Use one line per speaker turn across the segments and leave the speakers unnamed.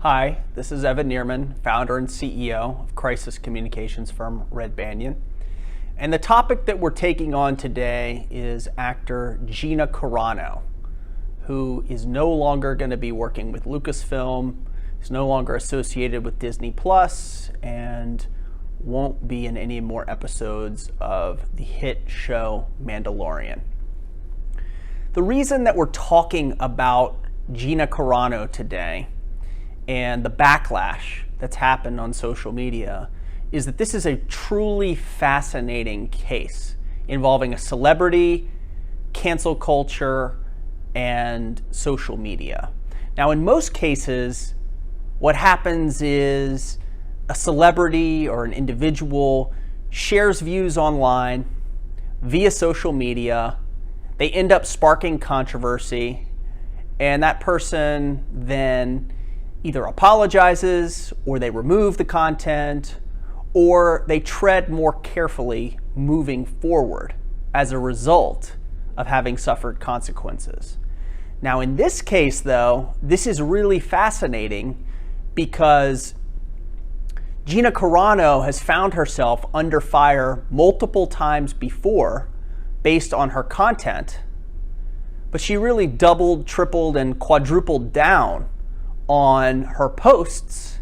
Hi, this is Evan Neerman, founder and CEO of crisis communications firm Red Banyan. And the topic that we're taking on today is actor Gina Carano, who is no longer going to be working with Lucasfilm, is no longer associated with Disney Plus, and won't be in any more episodes of the hit show Mandalorian. The reason that we're talking about Gina Carano today and the backlash that's happened on social media is that this is a truly fascinating case involving a celebrity, cancel culture, and social media. Now, in most cases, what happens is a celebrity or an individual shares views online via social media. They end up sparking controversy, and that person then either apologizes or they remove the content or they tread more carefully moving forward as a result of having suffered consequences. Now, in this case, though, this is really fascinating because Gina Carano has found herself under fire multiple times before based on her content, but she really doubled, tripled, and quadrupled down on her posts,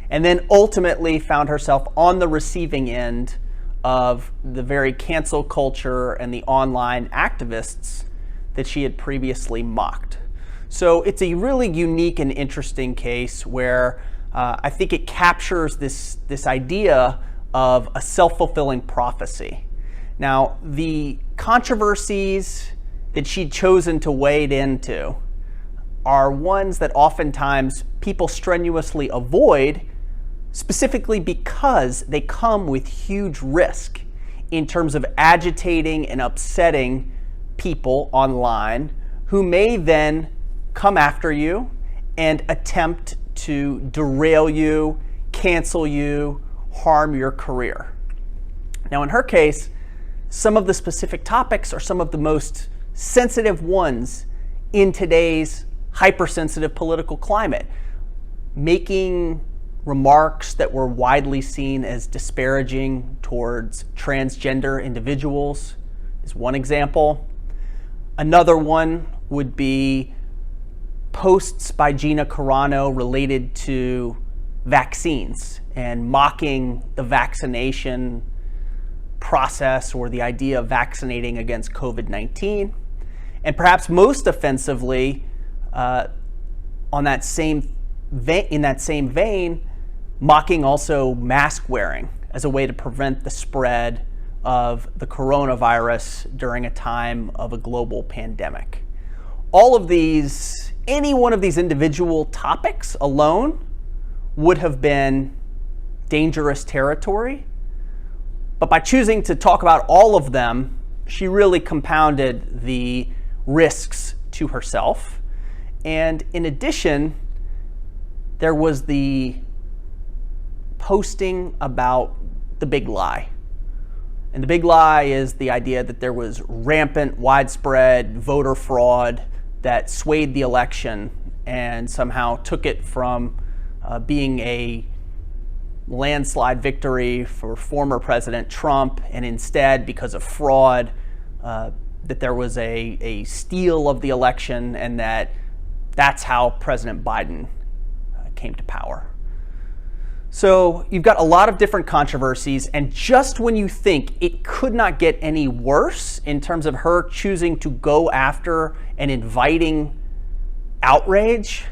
and then ultimately found herself on the receiving end of the very cancel culture and the online activists that she had previously mocked. So it's a really unique and interesting case where I think it captures this idea of a self-fulfilling prophecy. Now, the controversies that she'd chosen to wade into are ones that oftentimes people strenuously avoid, specifically because they come with huge risk in terms of agitating and upsetting people online who may then come after you and attempt to derail you, cancel you, harm your career. Now, in her case, some of the specific topics are some of the most sensitive ones in today's hypersensitive political climate. Making remarks that were widely seen as disparaging towards transgender individuals is one example. Another one would be posts by Gina Carano related to vaccines and mocking the vaccination process or the idea of vaccinating against COVID-19. And perhaps most offensively, in that same vein, mocking also mask wearing as a way to prevent the spread of the coronavirus during a time of a global pandemic. All of these, any one of these individual topics alone would have been dangerous territory. But by choosing to talk about all of them, she really compounded the risks to herself. And in addition, there was the posting about the big lie. And the big lie is the idea that there was rampant, widespread voter fraud that swayed the election and somehow took it from being a landslide victory for former President Trump, and instead, because of fraud, that there was a steal of the election, and that's how President Biden came to power. So you've got a lot of different controversies, and just when you think it could not get any worse in terms of her choosing to go after and inviting outrage,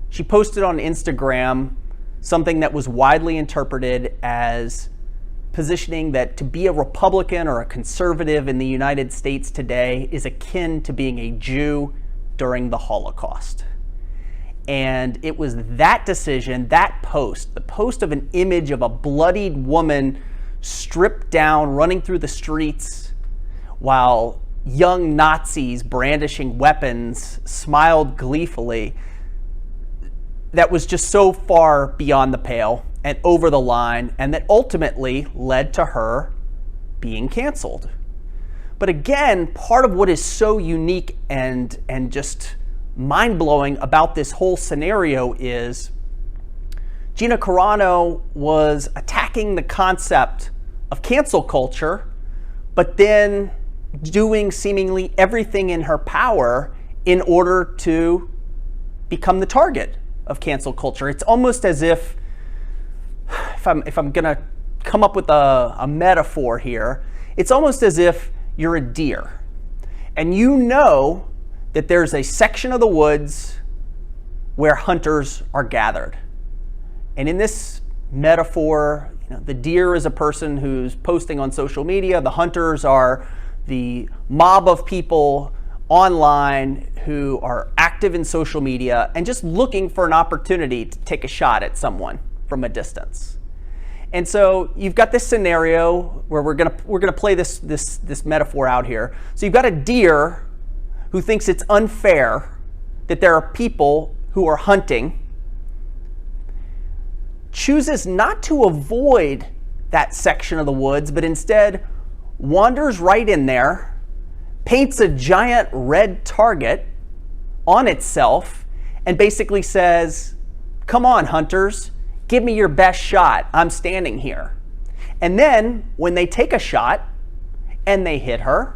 she posted on Instagram something that was widely interpreted as positioning that to be a Republican or a conservative in the United States today is akin to being a Jew during the Holocaust. And it was that decision, that post, the post of an image of a bloodied woman stripped down, running through the streets, while young Nazis brandishing weapons smiled gleefully, that was just so far beyond the pale and over the line, and that ultimately led to her being canceled. But again, part of what is so unique and just mind-blowing about this whole scenario is Gina Carano was attacking the concept of cancel culture, but then doing seemingly everything in her power in order to become the target of cancel culture. It's almost as if I'm gonna come up with a metaphor here, it's almost as if you're a deer and you know that there's a section of the woods where hunters are gathered. And in this metaphor, the deer is a person who's posting on social media. The hunters are the mob of people online who are active in social media and just looking for an opportunity to take a shot at someone from a distance. And so you've got this scenario where we're gonna play this metaphor out here. So you've got a deer who thinks it's unfair that there are people who are hunting, chooses not to avoid that section of the woods, but instead wanders right in there, paints a giant red target on itself, and basically says, "Come on, hunters, give me your best shot. I'm standing here." And then when they take a shot and they hit her,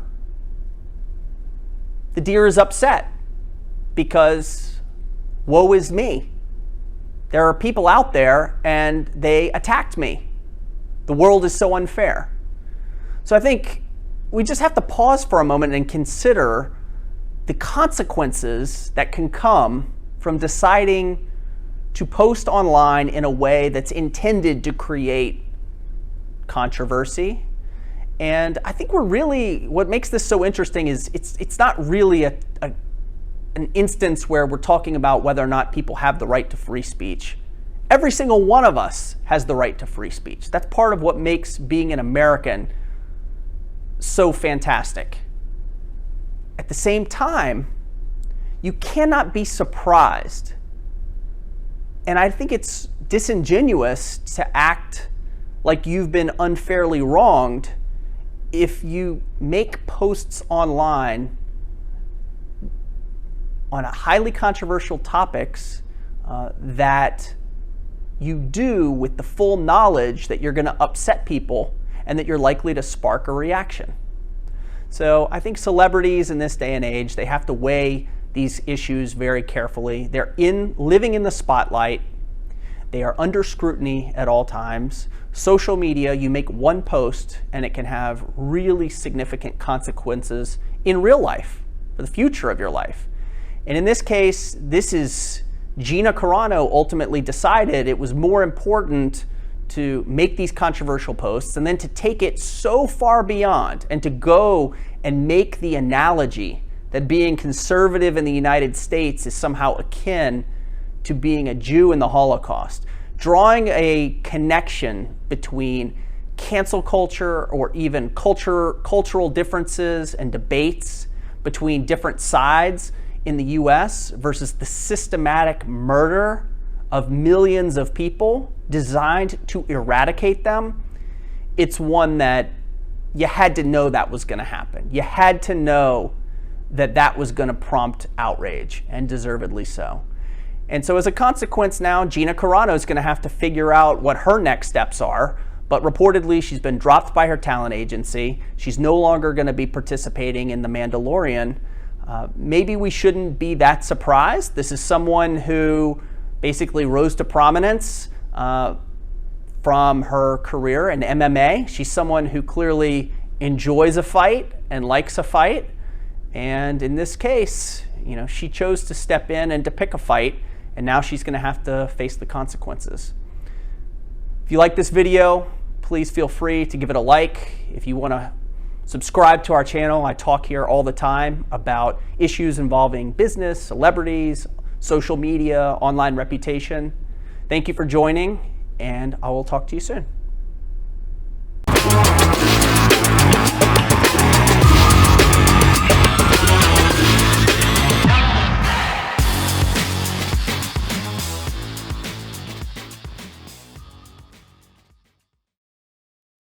the deer is upset because woe is me. There are people out there and they attacked me. The world is so unfair. So I think we just have to pause for a moment and consider the consequences that can come from deciding to post online in a way that's intended to create controversy. And I think what makes this so interesting is it's not really an instance where we're talking about whether or not people have the right to free speech. Every single one of us has the right to free speech. That's part of what makes being an American so fantastic. At the same time, you cannot be surprised. And I think it's disingenuous to act like you've been unfairly wronged if you make posts online on highly controversial topics that you do with the full knowledge that you're going to upset people and that you're likely to spark a reaction. So I think celebrities in this day and age, they have to weigh these issues very carefully. They're living in the spotlight. They are under scrutiny at all times. Social media, you make one post and it can have really significant consequences in real life for the future of your life. And in this case, this is Gina Carano ultimately decided it was more important to make these controversial posts and then to take it so far beyond and to go and make the analogy that being conservative in the United States is somehow akin to being a Jew in the Holocaust, drawing a connection between cancel culture or even cultural differences and debates between different sides in the US versus the systematic murder of millions of people designed to eradicate them. It's one that you had to know that was going to happen. You had to know that that was going to prompt outrage, and deservedly so. And so as a consequence now, Gina Carano is going to have to figure out what her next steps are, but reportedly she's been dropped by her talent agency. She's no longer going to be participating in The Mandalorian. Maybe we shouldn't be that surprised. This is someone who basically rose to prominence from her career in MMA. She's someone who clearly enjoys a fight and likes a fight. And in this case, she chose to step in and to pick a fight, and now she's going to have to face the consequences. If you like this video, please feel free to give it a like. If you want to subscribe to our channel, I talk here all the time about issues involving business, celebrities, social media, online reputation. Thank you for joining, and I will talk to you soon.